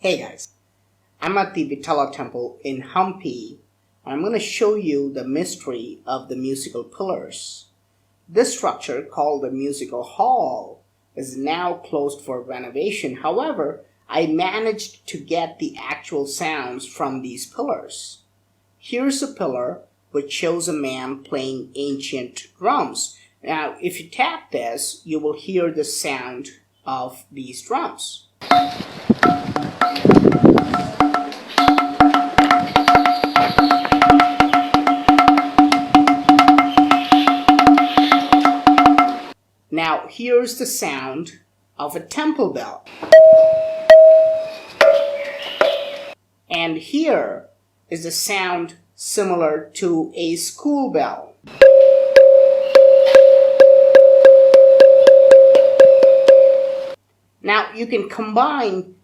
Hey guys, I'm at the Vitala temple in Hampi and I'm going to show you the mystery of the musical pillars. This structure, called the musical hall, is now closed for renovation. However, I managed to get the actual sounds from these pillars. Here's a pillar which shows a man playing ancient drums. Now, if you tap this, you will hear the sound of these drums. Now, here's the sound of a temple bell. And here is a sound similar to a school bell. Now, you can combine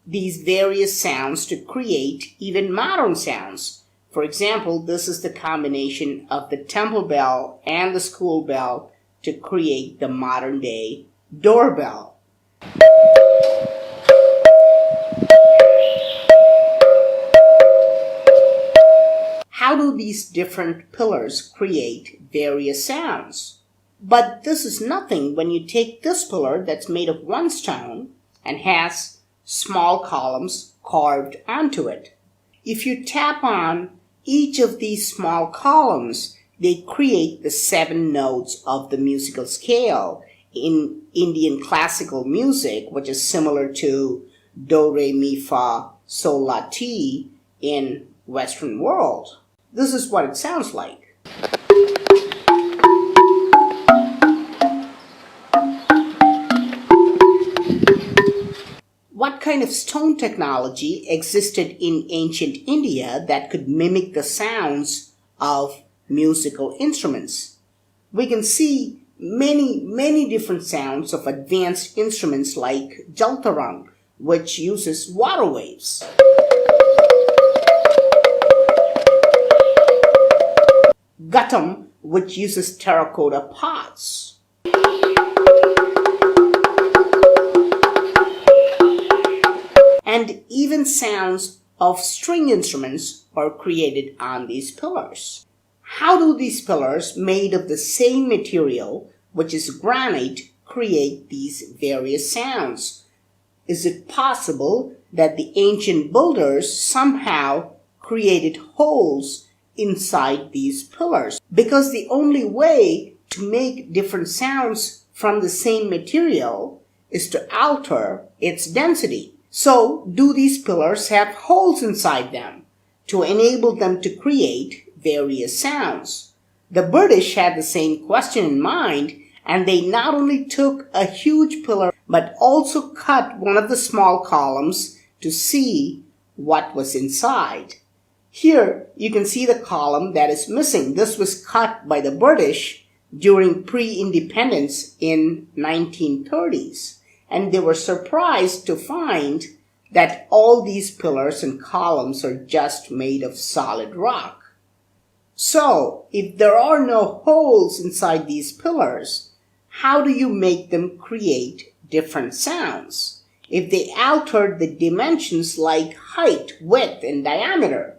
these various sounds to create even modern sounds. For example, this is the combination of the temple bell and the school bell to create the modern day doorbell. How do these different pillars create various sounds? But this is nothing when you take this pillar that's made of one stone and has small columns carved onto it. If you tap on each of these small columns, they create the 7 notes of the musical scale in Indian classical music, which is similar to do, re, mi, fa, sol, la, ti in Western world. This is what it sounds like. What kind of stone technology existed in ancient India that could mimic the sounds of musical instruments? We can see many different sounds of advanced instruments like jaltarang, which uses water waves. Ghatam, which uses terracotta pots. And even sounds of string instruments are created on these pillars. How do these pillars, made of the same material, which is granite, create these various sounds? Is it possible that the ancient builders somehow created holes inside these pillars? Because the only way to make different sounds from the same material is to alter its density. So, do these pillars have holes inside them to enable them to create various sounds? The British had the same question in mind, and they not only took a huge pillar but also cut one of the small columns to see what was inside. Here you can see the column that is missing. This was cut by the British during pre-independence in 1930s. And they were surprised to find that all these pillars and columns are just made of solid rock. So, if there are no holes inside these pillars, how do you make them create different sounds? If they altered the dimensions like height, width, and diameter,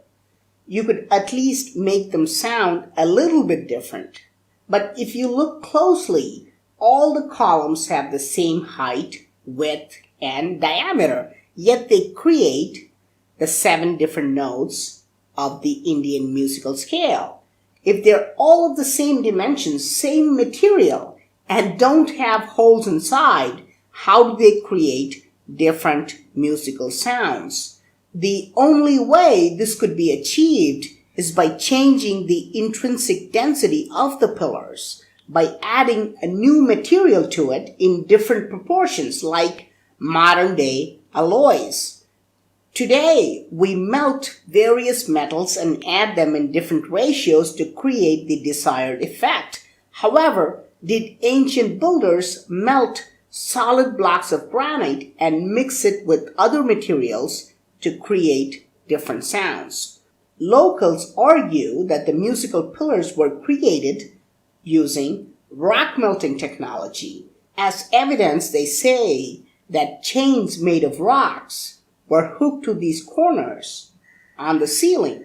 you could at least make them sound a little bit different. But if you look closely, all the columns have the same height, width, and diameter, yet they create the 7 different notes of the Indian musical scale. If they're all of the same dimensions, same material, and don't have holes inside, how do they create different musical sounds? The only way this could be achieved is by changing the intrinsic density of the pillars, by adding a new material to it in different proportions, like modern day alloys. Today, we melt various metals and add them in different ratios to create the desired effect. However, did ancient builders melt solid blocks of granite and mix it with other materials to create different sounds? Locals argue that the musical pillars were created using rock melting technology. As evidence, they say that chains made of rocks were hooked to these corners on the ceiling.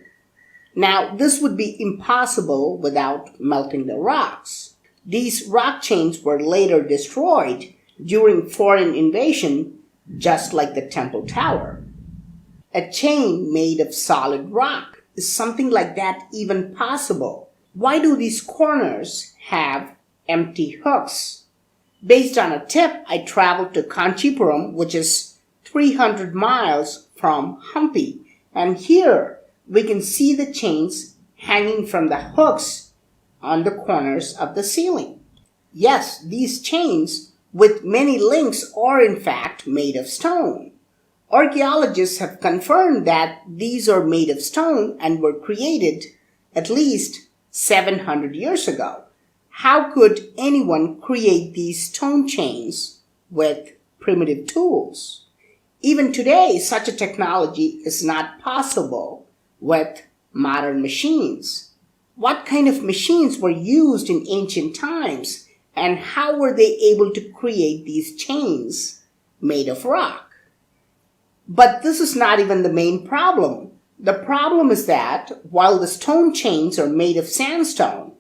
Now, this would be impossible without melting the rocks. These rock chains were later destroyed during foreign invasion, just like the Temple Tower. A chain made of solid rock. Is something like that even possible? Why do these corners have empty hooks? Based on a tip, I traveled to Kanchipuram, which is 300 miles from Hampi. And here we can see the chains hanging from the hooks on the corners of the ceiling. Yes, these chains with many links are in fact made of stone. Archaeologists have confirmed that these are made of stone and were created at least 700 years ago. How could anyone create these stone chains with primitive tools? Even today, such a technology is not possible with modern machines. What kind of machines were used in ancient times, and how were they able to create these chains made of rock? But this is not even the main problem. The problem is that while the stone chains are made of sandstone,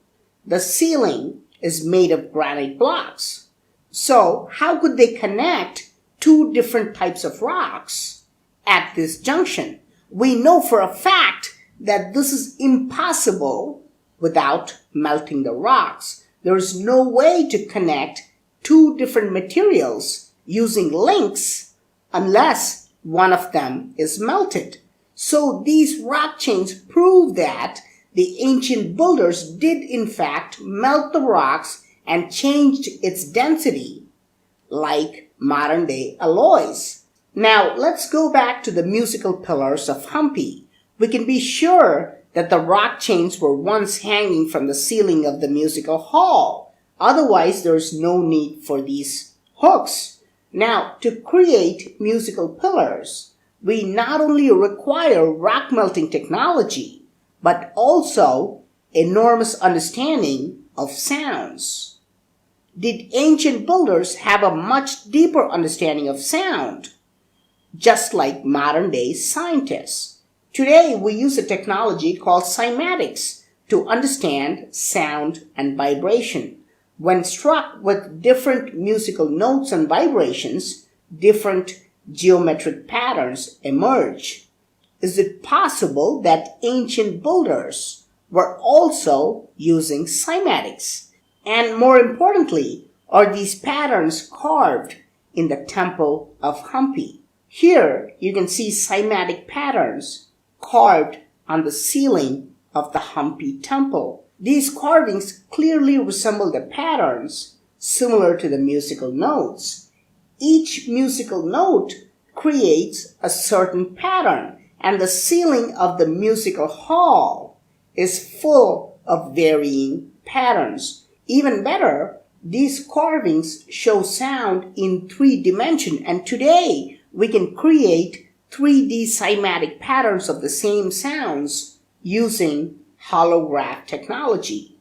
the ceiling is made of granite blocks. So how could they connect two different types of rocks at this junction? We know for a fact that this is impossible without melting the rocks. There is no way to connect two different materials using links unless one of them is melted. So these rock chains prove that the ancient builders did in fact melt the rocks and changed its density like modern day alloys. Now let's go back to the musical pillars of Hampi. We can be sure that the rock chains were once hanging from the ceiling of the musical hall. Otherwise, there's no need for these hooks. Now, to create musical pillars, we not only require rock melting technology, but also enormous understanding of sounds. Did ancient builders have a much deeper understanding of sound? Just like modern day scientists. Today, we use a technology called Cymatics to understand sound and vibration. When struck with different musical notes and vibrations, different geometric patterns emerge. Is it possible that ancient builders were also using cymatics? And more importantly, are these patterns carved in the Temple of Hampi? Here you can see cymatic patterns carved on the ceiling of the Hampi temple. These carvings clearly resemble the patterns similar to the musical notes. Each musical note creates a certain pattern, and the ceiling of the musical hall is full of varying patterns. Even better, these carvings show sound in 3 dimensions, and today we can create 3D cymatic patterns of the same sounds using holograph technology.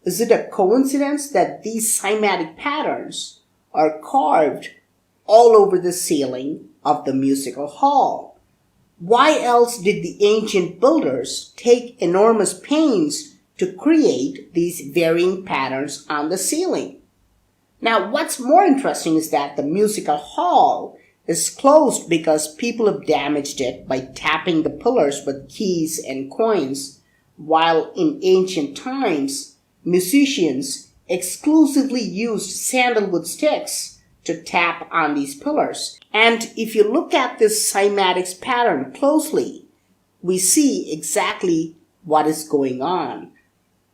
Is it a coincidence that these cymatic patterns are carved all over the ceiling of the musical hall? Why else did the ancient builders take enormous pains to create these varying patterns on the ceiling? Now, what's more interesting is that the musical hall is closed because people have damaged it by tapping the pillars with keys and coins, while in ancient times, musicians exclusively used sandalwood sticks to tap on these pillars. And if you look at this cymatics pattern closely, we see exactly what is going on.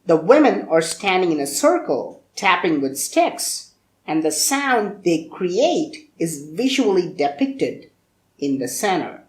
The women are standing in a circle, tapping with sticks, and the sound they create is visually depicted in the center.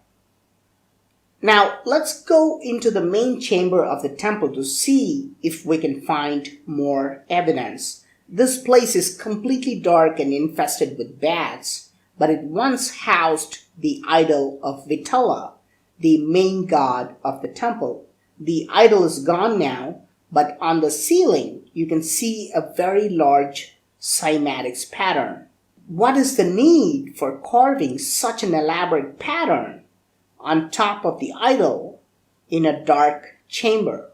Now, let's go into the main chamber of the temple to see if we can find more evidence. This place is completely dark and infested with bats, but it once housed the idol of Vitala, the main god of the temple. The idol is gone now, but on the ceiling you can see a very large cymatics pattern. What is the need for carving such an elaborate pattern? on top of the idol in a dark chamber.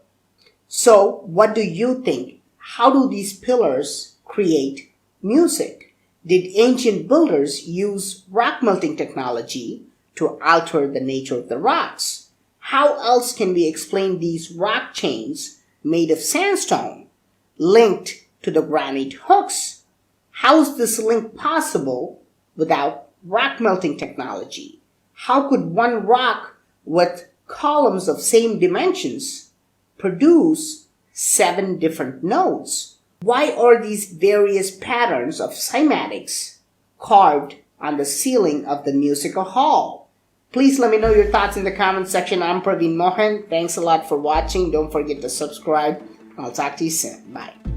So, what do you think? How do these pillars create music? Did ancient builders use rock melting technology to alter the nature of the rocks? How else can we explain these rock chains made of sandstone linked to the granite hooks? How is this link possible without rock melting technology? How could one rock with columns of same dimensions produce 7 different notes? Why are these various patterns of cymatics carved on the ceiling of the musical hall? Please let me know your thoughts in the comment section. I'm Praveen Mohan. Thanks a lot for watching. Don't forget to subscribe. I'll talk to you soon. Bye.